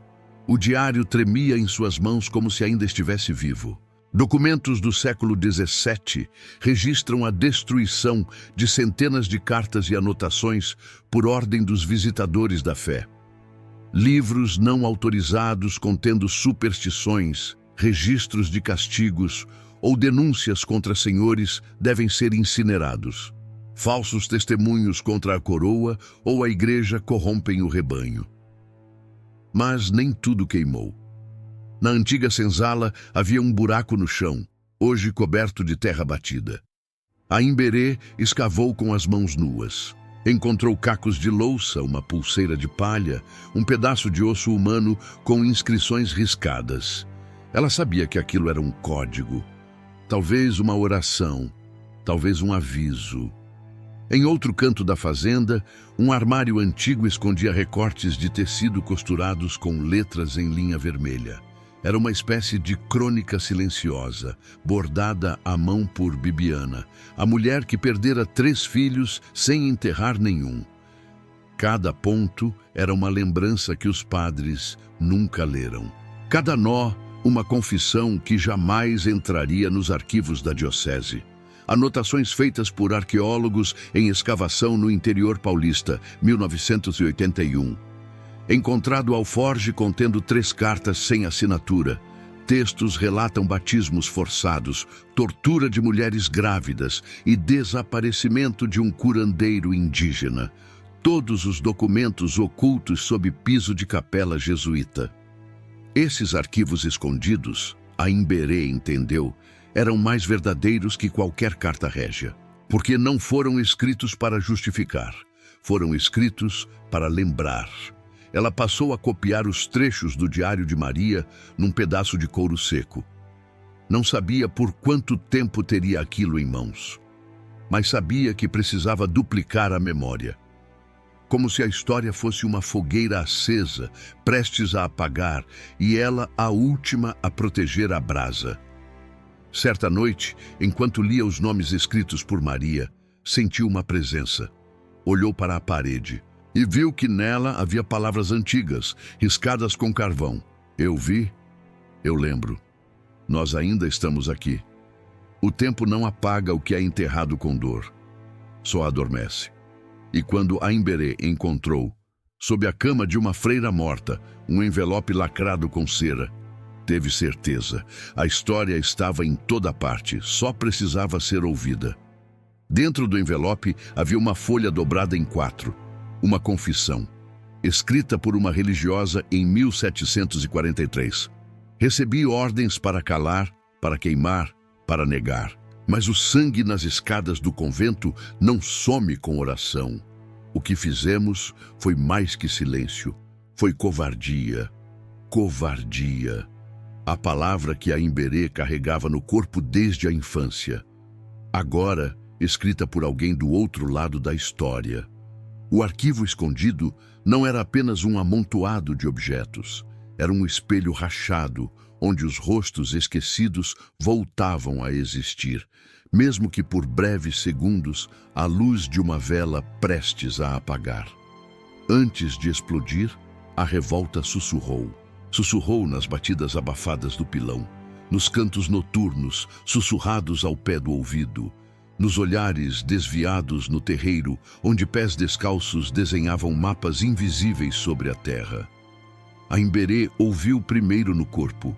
O diário tremia em suas mãos como se ainda estivesse vivo. Documentos do século XVII registram a destruição de centenas de cartas e anotações por ordem dos visitadores da fé. Livros não autorizados contendo superstições, registros de castigos ou denúncias contra senhores devem ser incinerados. Falsos testemunhos contra a coroa ou a igreja corrompem o rebanho. Mas nem tudo queimou. Na antiga senzala havia um buraco no chão, hoje coberto de terra batida. Aimberê escavou com as mãos nuas. Encontrou cacos de louça, uma pulseira de palha, um pedaço de osso humano com inscrições riscadas. Ela sabia que aquilo era um código, talvez uma oração, talvez um aviso. Em outro canto da fazenda, um armário antigo escondia recortes de tecido costurados com letras em linha vermelha. Era uma espécie de crônica silenciosa, bordada à mão por Bibiana, a mulher que perdera 3 filhos sem enterrar nenhum. Cada ponto era uma lembrança que os padres nunca leram. Cada nó, uma confissão que jamais entraria nos arquivos da diocese. Anotações feitas por arqueólogos em escavação no interior paulista, 1981. Encontrado alforje contendo 3 cartas sem assinatura. Textos relatam batismos forçados, tortura de mulheres grávidas e desaparecimento de um curandeiro indígena. Todos os documentos ocultos sob piso de capela jesuíta. Esses arquivos escondidos, Aimberê entendeu, eram mais verdadeiros que qualquer carta régia, porque não foram escritos para justificar, foram escritos para lembrar. Ela passou a copiar os trechos do Diário de Maria num pedaço de couro seco. Não sabia por quanto tempo teria aquilo em mãos, mas sabia que precisava duplicar a memória. Como se a história fosse uma fogueira acesa, prestes a apagar, e ela a última a proteger a brasa. Certa noite, enquanto lia os nomes escritos por Maria, sentiu uma presença. Olhou para a parede e viu que nela havia palavras antigas, riscadas com carvão. Eu vi, eu lembro. Nós ainda estamos aqui. O tempo não apaga o que é enterrado com dor, só adormece. E quando Aimberê encontrou, sob a cama de uma freira morta, um envelope lacrado com cera, teve certeza. A história estava em toda parte, só precisava ser ouvida. Dentro do envelope havia uma folha dobrada em 4, uma confissão, escrita por uma religiosa em 1743. Recebi ordens para calar, para queimar, para negar. Mas o sangue nas escadas do convento não some com oração. O que fizemos foi mais que silêncio, foi covardia. Covardia. A palavra que Aimberê carregava no corpo desde a infância. Agora, escrita por alguém do outro lado da história. O arquivo escondido não era apenas um amontoado de objetos. Era um espelho rachado, onde os rostos esquecidos voltavam a existir, mesmo que por breves segundos, à luz de uma vela prestes a apagar. Antes de explodir, a revolta sussurrou. Sussurrou nas batidas abafadas do pilão, nos cantos noturnos, sussurrados ao pé do ouvido, nos olhares desviados no terreiro, onde pés descalços desenhavam mapas invisíveis sobre a terra. Aimberê ouviu primeiro no corpo,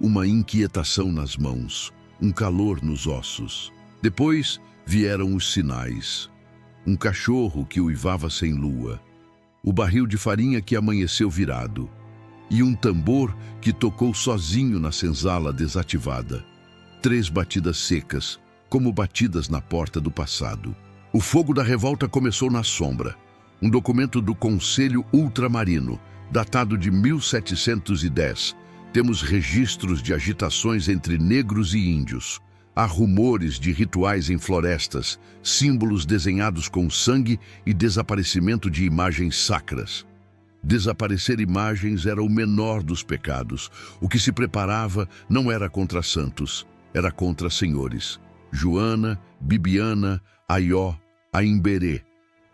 uma inquietação nas mãos, um calor nos ossos. Depois vieram os sinais. Um cachorro que uivava sem lua, o barril de farinha que amanheceu virado, e um tambor que tocou sozinho na senzala desativada. 3 batidas secas, como batidas na porta do passado. O fogo da revolta começou na sombra. Um documento do Conselho Ultramarino, datado de 1710. Temos registros de agitações entre negros e índios. Há rumores de rituais em florestas, símbolos desenhados com sangue e desaparecimento de imagens sacras. Desaparecer imagens era o menor dos pecados. O que se preparava não era contra santos, era contra senhores. Joana, Bibiana, Aió, Aimberê.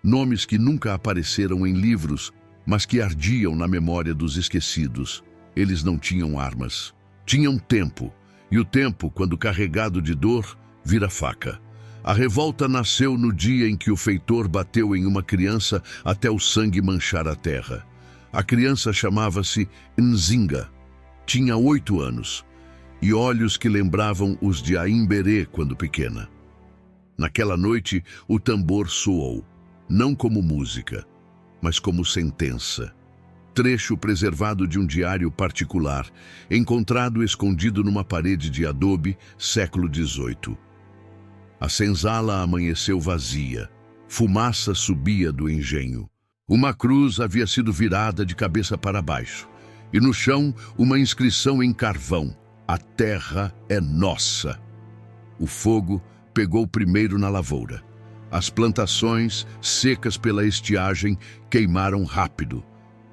Nomes que nunca apareceram em livros, mas que ardiam na memória dos esquecidos. Eles não tinham armas. Tinham tempo. E o tempo, quando carregado de dor, vira faca. A revolta nasceu no dia em que o feitor bateu em uma criança até o sangue manchar a terra. A criança chamava-se Nzinga. Tinha 8 anos e olhos que lembravam os de Aimberê quando pequena. Naquela noite, o tambor soou, não como música, mas como sentença. Trecho preservado de um diário particular, encontrado escondido numa parede de adobe, século XVIII. A senzala amanheceu vazia. Fumaça subia do engenho. Uma cruz havia sido virada de cabeça para baixo, e no chão uma inscrição em carvão: "A terra é nossa". O fogo pegou primeiro na lavoura. As plantações, secas pela estiagem, queimaram rápido.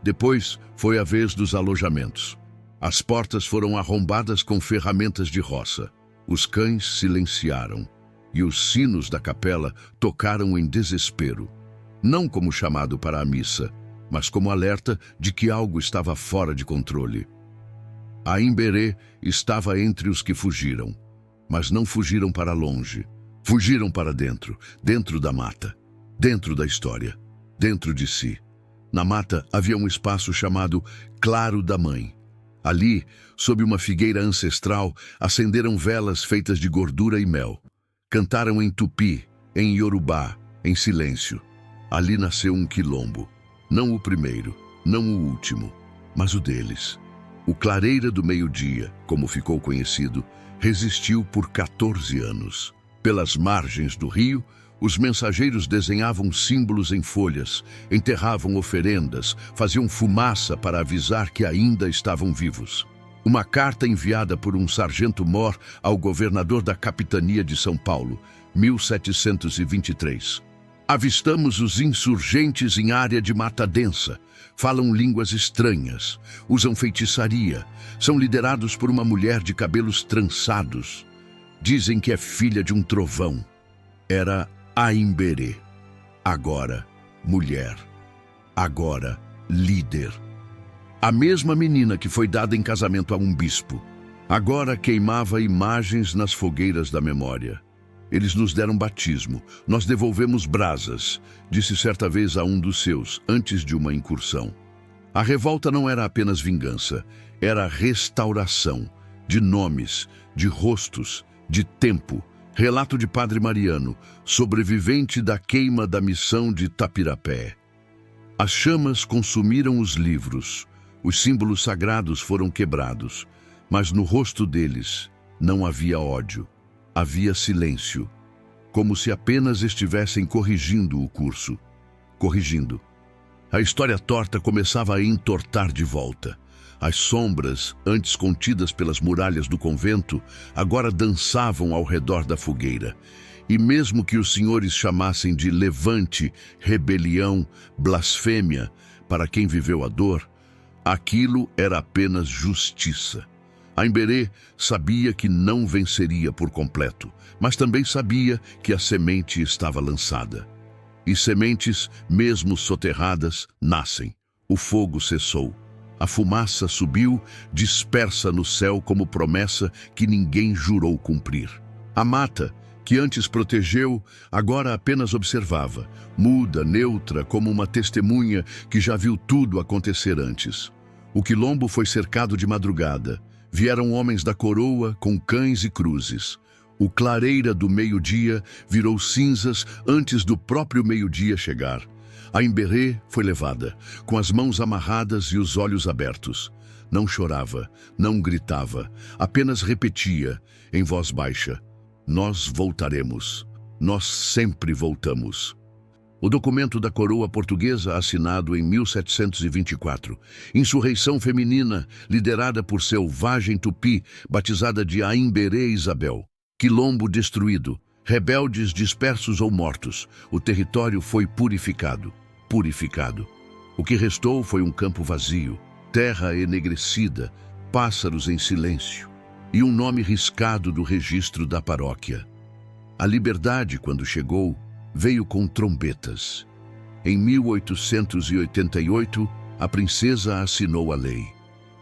Depois foi a vez dos alojamentos. As portas foram arrombadas com ferramentas de roça. Os cães silenciaram, e os sinos da capela tocaram em desespero. Não como chamado para a missa, mas como alerta de que algo estava fora de controle. Aimberê estava entre os que fugiram, mas não fugiram para longe. Fugiram para dentro, dentro da mata, dentro da história, dentro de si. Na mata havia um espaço chamado Claro da Mãe. Ali, sob uma figueira ancestral, acenderam velas feitas de gordura e mel. Cantaram em tupi, em iorubá, em silêncio. Ali nasceu um quilombo. Não o primeiro, não o último, mas o deles. O Clareira do Meio-Dia, como ficou conhecido, resistiu por 14 anos. Pelas margens do rio, os mensageiros desenhavam símbolos em folhas, enterravam oferendas, faziam fumaça para avisar que ainda estavam vivos. Uma carta enviada por um sargento-mor ao governador da capitania de São Paulo, 1723. Avistamos os insurgentes em área de mata densa. Falam línguas estranhas, usam feitiçaria, são liderados por uma mulher de cabelos trançados. Dizem que é filha de um trovão. Era Aimberê. Agora, mulher. Agora, líder. A mesma menina que foi dada em casamento a um bispo. Agora queimava imagens nas fogueiras da memória. Eles nos deram batismo, nós devolvemos brasas, disse certa vez a um dos seus, antes de uma incursão. A revolta não era apenas vingança, era restauração, de nomes, de rostos, de tempo. Relato de Padre Mariano, sobrevivente da queima da missão de Tapirapé. As chamas consumiram os livros, os símbolos sagrados foram quebrados, mas no rosto deles não havia ódio. Havia silêncio, como se apenas estivessem corrigindo o curso. Corrigindo. A história torta começava a entortar de volta. As sombras, antes contidas pelas muralhas do convento, agora dançavam ao redor da fogueira. E mesmo que os senhores chamassem de levante, rebelião, blasfêmia, para quem viveu a dor, aquilo era apenas justiça. Aimberê sabia que não venceria por completo, mas também sabia que a semente estava lançada. E sementes, mesmo soterradas, nascem. O fogo cessou. A fumaça subiu, dispersa no céu como promessa que ninguém jurou cumprir. A mata, que antes protegeu, agora apenas observava, muda, neutra, como uma testemunha que já viu tudo acontecer antes. O quilombo foi cercado de madrugada. Vieram homens da coroa com cães e cruzes. O Clareira do Meio-Dia virou cinzas antes do próprio meio-dia chegar. Aimberê foi levada, com as mãos amarradas e os olhos abertos. Não chorava, não gritava, apenas repetia, em voz baixa: "Nós voltaremos. Nós sempre voltamos." O documento da coroa portuguesa, assinado em 1724. Insurreição feminina, liderada por selvagem Tupi, batizada de Aimberê Isabel. Quilombo destruído. Rebeldes dispersos ou mortos. O território foi purificado. Purificado. O que restou foi um campo vazio, terra enegrecida, pássaros em silêncio e um nome riscado do registro da paróquia. A liberdade, quando chegou, veio com trombetas. Em 1888, a princesa assinou a lei.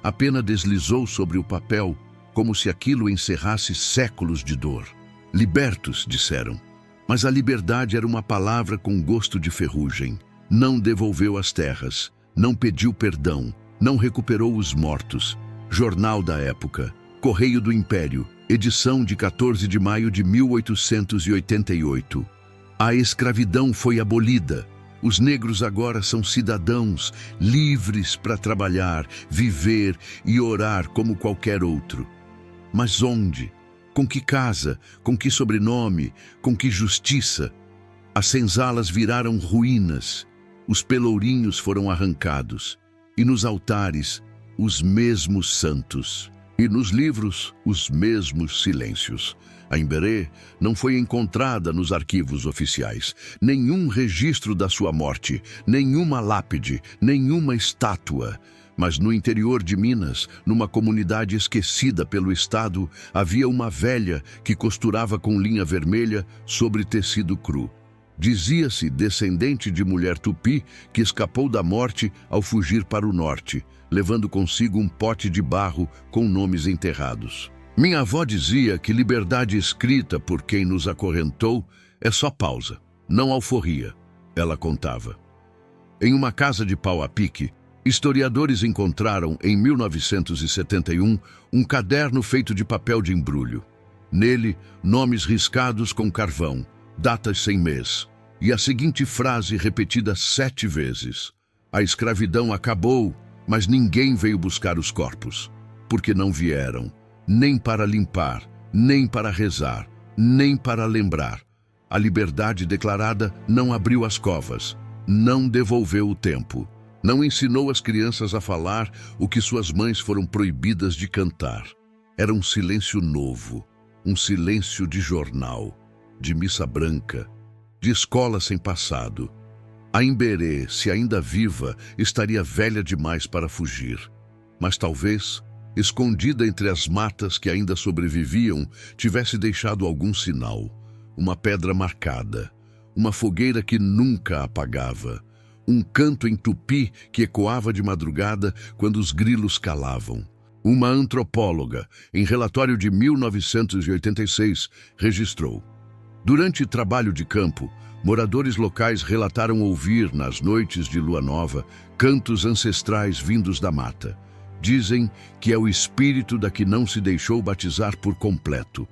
A pena deslizou sobre o papel, como se aquilo encerrasse séculos de dor. Libertos, disseram. Mas a liberdade era uma palavra com gosto de ferrugem. Não devolveu as terras, não pediu perdão, não recuperou os mortos. Jornal da Época, Correio do Império, edição de 14 de maio de 1888. A escravidão foi abolida. Os negros agora são cidadãos, livres para trabalhar, viver e orar como qualquer outro. Mas onde? Com que casa? Com que sobrenome? Com que justiça? As senzalas viraram ruínas. Os pelourinhos foram arrancados, e nos altares, os mesmos santos, e nos livros, os mesmos silêncios. Aimberê não foi encontrada nos arquivos oficiais, nenhum registro da sua morte, nenhuma lápide, nenhuma estátua. Mas no interior de Minas, numa comunidade esquecida pelo Estado, havia uma velha que costurava com linha vermelha sobre tecido cru. Dizia-se descendente de mulher tupi que escapou da morte ao fugir para o norte, levando consigo um pote de barro com nomes enterrados. Minha avó dizia que liberdade escrita por quem nos acorrentou é só pausa, não alforria, ela contava. Em uma casa de pau a pique, historiadores encontraram, em 1971, um caderno feito de papel de embrulho. Nele, nomes riscados com carvão, datas sem mês, e a seguinte frase repetida 7 vezes. A escravidão acabou, mas ninguém veio buscar os corpos, porque não vieram, nem para limpar, nem para rezar, nem para lembrar. A liberdade declarada não abriu as covas, não devolveu o tempo, não ensinou as crianças a falar o que suas mães foram proibidas de cantar. Era um silêncio novo, um silêncio de jornal, de missa branca, de escola sem passado. Aimberê, se ainda viva, estaria velha demais para fugir. Mas talvez, escondida entre as matas que ainda sobreviviam, tivesse deixado algum sinal. Uma pedra marcada, uma fogueira que nunca apagava, um canto em tupi que ecoava de madrugada quando os grilos calavam. Uma antropóloga, em relatório de 1986, registrou: durante trabalho de campo, moradores locais relataram ouvir, nas noites de lua nova, cantos ancestrais vindos da mata. Dizem que é o espírito da que não se deixou batizar por completo.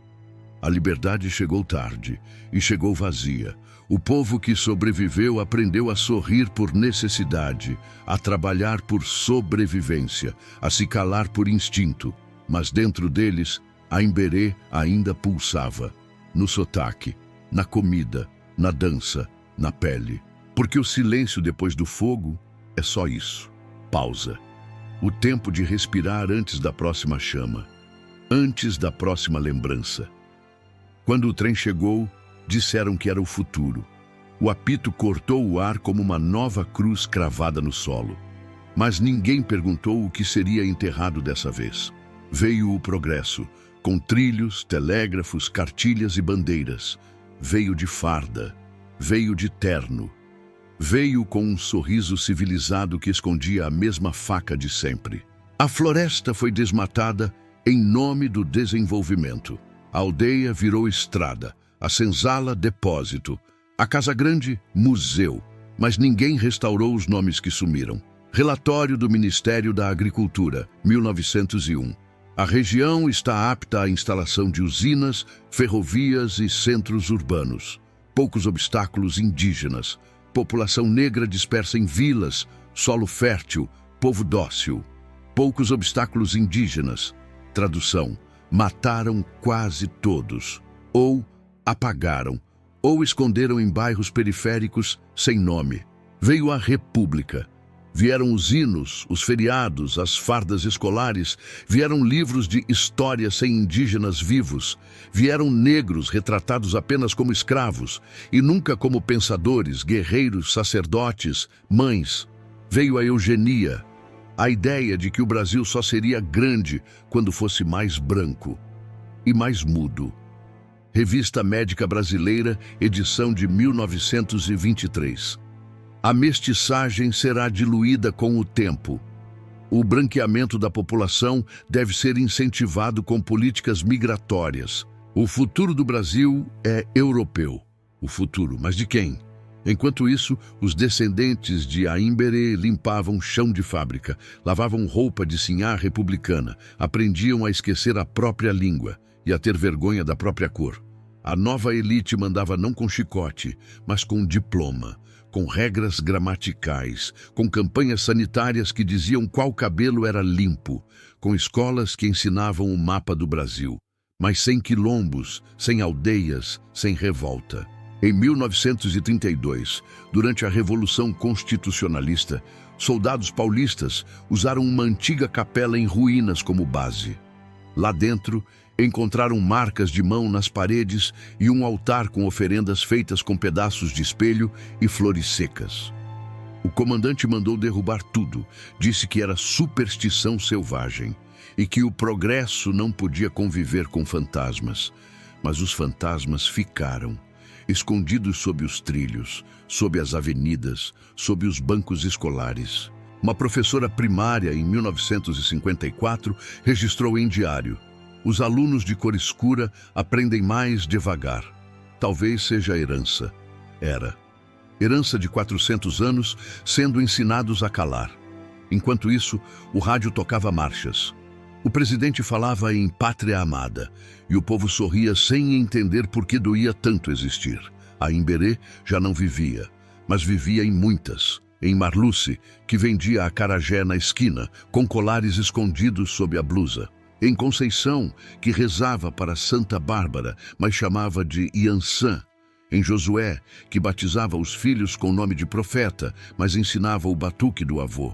A liberdade chegou tarde e chegou vazia. O povo que sobreviveu aprendeu a sorrir por necessidade, a trabalhar por sobrevivência, a se calar por instinto. Mas dentro deles, Aimberê ainda pulsava. No sotaque, na comida, na dança, na pele. Porque o silêncio depois do fogo é só isso. Pausa. O tempo de respirar antes da próxima chama. Antes da próxima lembrança. Quando o trem chegou, disseram que era o futuro. O apito cortou o ar como uma nova cruz cravada no solo. Mas ninguém perguntou o que seria enterrado dessa vez. Veio o progresso, com trilhos, telégrafos, cartilhas e bandeiras. Veio de farda, veio de terno. Veio com um sorriso civilizado que escondia a mesma faca de sempre. A floresta foi desmatada em nome do desenvolvimento. A aldeia virou estrada, a senzala depósito, a casa grande museu, mas ninguém restaurou os nomes que sumiram. Relatório do Ministério da Agricultura, 1901. A região está apta à instalação de usinas, ferrovias e centros urbanos. Poucos obstáculos indígenas. População negra dispersa em vilas, solo fértil, povo dócil. Poucos obstáculos indígenas. Tradução: mataram quase todos, ou apagaram, ou esconderam em bairros periféricos sem nome. Veio a República. Vieram os hinos, os feriados, as fardas escolares, vieram livros de história sem indígenas vivos, vieram negros retratados apenas como escravos e nunca como pensadores, guerreiros, sacerdotes, mães. Veio a eugenia, a ideia de que o Brasil só seria grande quando fosse mais branco e mais mudo. Revista Médica Brasileira, edição de 1923. A mestiçagem será diluída com o tempo. O branqueamento da população deve ser incentivado com políticas migratórias. O futuro do Brasil é europeu. O futuro, mas de quem? Enquanto isso, os descendentes de Aimberê limpavam chão de fábrica, lavavam roupa de sinhá republicana, aprendiam a esquecer a própria língua e a ter vergonha da própria cor. A nova elite mandava não com chicote, mas com diploma, com regras gramaticais, com campanhas sanitárias que diziam qual cabelo era limpo, com escolas que ensinavam o mapa do Brasil, mas sem quilombos, sem aldeias, sem revolta. Em 1932, durante a Revolução Constitucionalista, soldados paulistas usaram uma antiga capela em ruínas como base. Lá dentro, encontraram marcas de mão nas paredes e um altar com oferendas feitas com pedaços de espelho e flores secas. O comandante mandou derrubar tudo, disse que era superstição selvagem e que o progresso não podia conviver com fantasmas. Mas os fantasmas ficaram, escondidos sob os trilhos, sob as avenidas, sob os bancos escolares. Uma professora primária, em 1954, registrou em diário: os alunos de cor escura aprendem mais devagar. Talvez seja herança. Era. Herança de 400 anos, sendo ensinados a calar. Enquanto isso, o rádio tocava marchas. O presidente falava em pátria amada, e o povo sorria sem entender por que doía tanto existir. A Aimberê já não vivia, mas vivia em muitas. Em Marluce, que vendia acarajé na esquina, com colares escondidos sob a blusa. Em Conceição, que rezava para Santa Bárbara, mas chamava de Iansã. Em Josué, que batizava os filhos com nome de profeta, mas ensinava o batuque do avô.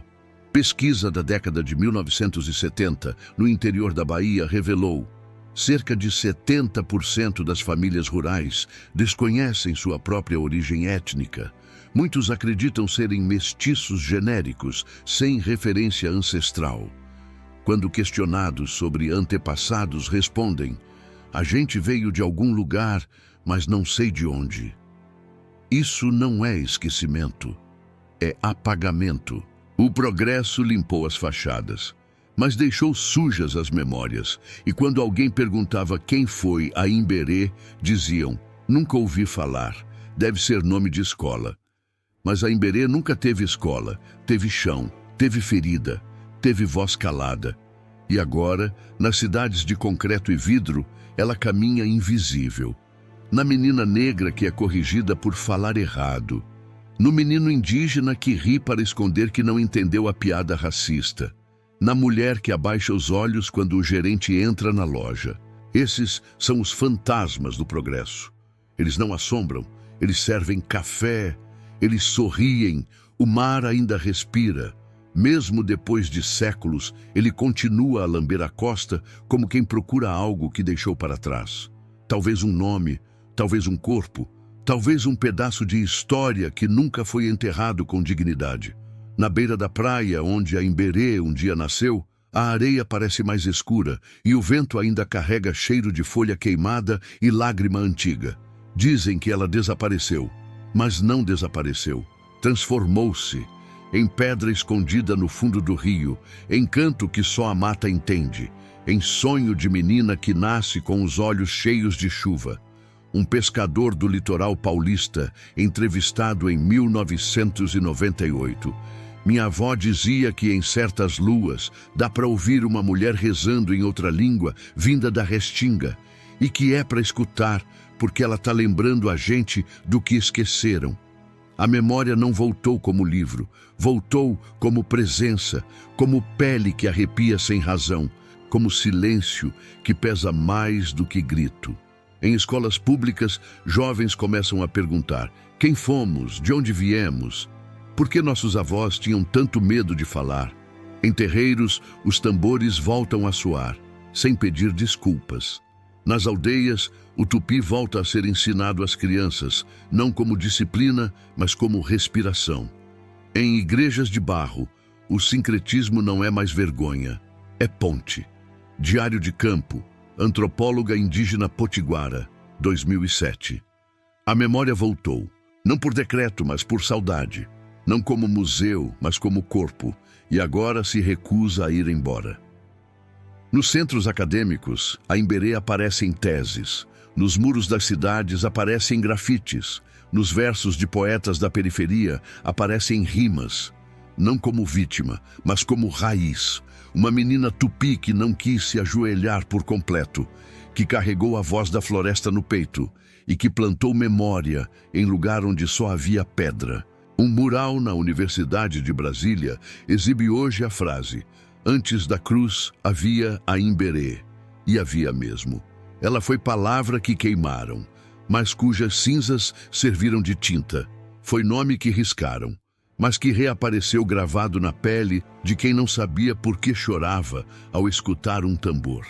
Pesquisa da década de 1970, no interior da Bahia, revelou: cerca de 70% das famílias rurais desconhecem sua própria origem étnica. Muitos acreditam serem mestiços genéricos, sem referência ancestral. Quando questionados sobre antepassados, respondem: a gente veio de algum lugar, mas não sei de onde. Isso não é esquecimento, é apagamento. O progresso limpou as fachadas, mas deixou sujas as memórias. E quando alguém perguntava quem foi Aimberê, diziam: nunca ouvi falar, deve ser nome de escola. Mas Aimberê nunca teve escola, teve chão, teve ferida, teve voz calada. E agora, nas cidades de concreto e vidro, ela caminha invisível. Na menina negra que é corrigida por falar errado. No menino indígena que ri para esconder que não entendeu a piada racista. Na mulher que abaixa os olhos quando o gerente entra na loja. Esses são os fantasmas do progresso. Eles não assombram, eles servem café, eles sorriem, o mar ainda respira. Mesmo depois de séculos, ele continua a lamber a costa como quem procura algo que deixou para trás. Talvez um nome, talvez um corpo, talvez um pedaço de história que nunca foi enterrado com dignidade. Na beira da praia, onde Aimberê um dia nasceu, a areia parece mais escura e o vento ainda carrega cheiro de folha queimada e lágrima antiga. Dizem que ela desapareceu, mas não desapareceu. Transformou-se em pedra escondida no fundo do rio, em canto que só a mata entende, em sonho de menina que nasce com os olhos cheios de chuva. Um pescador do litoral paulista, entrevistado em 1998. Minha avó dizia que em certas luas dá para ouvir uma mulher rezando em outra língua, vinda da restinga, e que é para escutar, porque ela está lembrando a gente do que esqueceram. A memória não voltou como livro, voltou como presença, como pele que arrepia sem razão, como silêncio que pesa mais do que grito. Em escolas públicas, jovens começam a perguntar: quem fomos? De onde viemos? Por que nossos avós tinham tanto medo de falar? Em terreiros, os tambores voltam a soar, sem pedir desculpas. Nas aldeias, o tupi volta a ser ensinado às crianças, não como disciplina, mas como respiração. Em igrejas de barro, o sincretismo não é mais vergonha, é ponte. Diário de Campo, Antropóloga Indígena Potiguara, 2007. A memória voltou, não por decreto, mas por saudade. Não como museu, mas como corpo, e agora se recusa a ir embora. Nos centros acadêmicos, a Imberê aparece em teses. Nos muros das cidades aparecem grafites. Nos versos de poetas da periferia aparecem rimas. Não como vítima, mas como raiz. Uma menina tupi que não quis se ajoelhar por completo, que carregou a voz da floresta no peito e que plantou memória em lugar onde só havia pedra. Um mural na Universidade de Brasília exibe hoje a frase: antes da cruz havia a Imberê. E havia mesmo. Ela foi palavra que queimaram, mas cujas cinzas serviram de tinta. Foi nome que riscaram, mas que reapareceu gravado na pele de quem não sabia por que chorava ao escutar um tambor.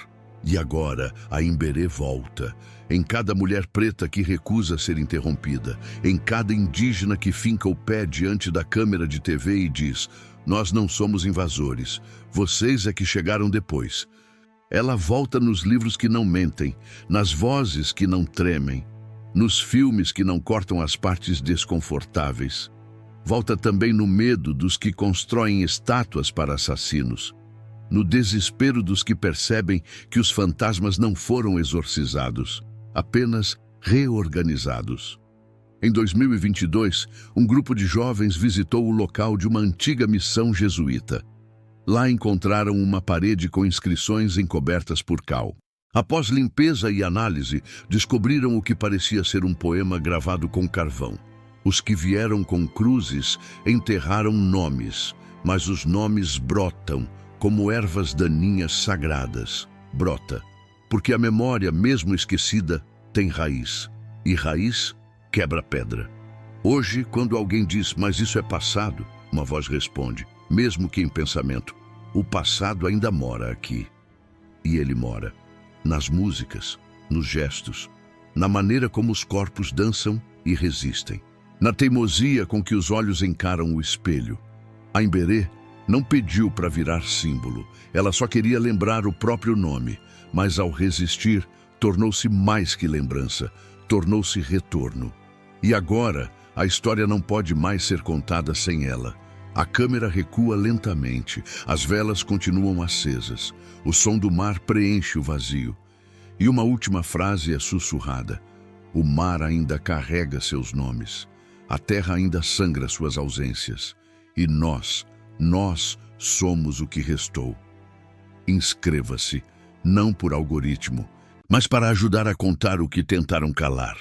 E agora a Imberê volta, em cada mulher preta que recusa ser interrompida, em cada indígena que finca o pé diante da câmera de TV e diz: nós não somos invasores, vocês é que chegaram depois. Ela volta nos livros que não mentem, nas vozes que não tremem, nos filmes que não cortam as partes desconfortáveis. Volta também no medo dos que constroem estátuas para assassinos, no desespero dos que percebem que os fantasmas não foram exorcizados, apenas reorganizados. Em 2022, um grupo de jovens visitou o local de uma antiga missão jesuíta. Lá encontraram uma parede com inscrições encobertas por cal. Após limpeza e análise, descobriram o que parecia ser um poema gravado com carvão. Os que vieram com cruzes enterraram nomes, mas os nomes brotam como ervas daninhas sagradas. Brota, porque a memória, mesmo esquecida, tem raiz. E raiz quebra pedra. Hoje, quando alguém diz: mas isso é passado, uma voz responde, mesmo que em pensamento: o passado ainda mora aqui. E ele mora nas músicas, nos gestos, na maneira como os corpos dançam e resistem, na teimosia com que os olhos encaram o espelho. A Imberê não pediu para virar símbolo, ela só queria lembrar o próprio nome, mas ao resistir, tornou-se mais que lembrança, tornou-se retorno. E agora, a história não pode mais ser contada sem ela. A câmera recua lentamente, as velas continuam acesas, o som do mar preenche o vazio. E uma última frase é sussurrada: o mar ainda carrega seus nomes, a terra ainda sangra suas ausências, e nós somos o que restou. Inscreva-se, não por algoritmo, mas para ajudar a contar o que tentaram calar.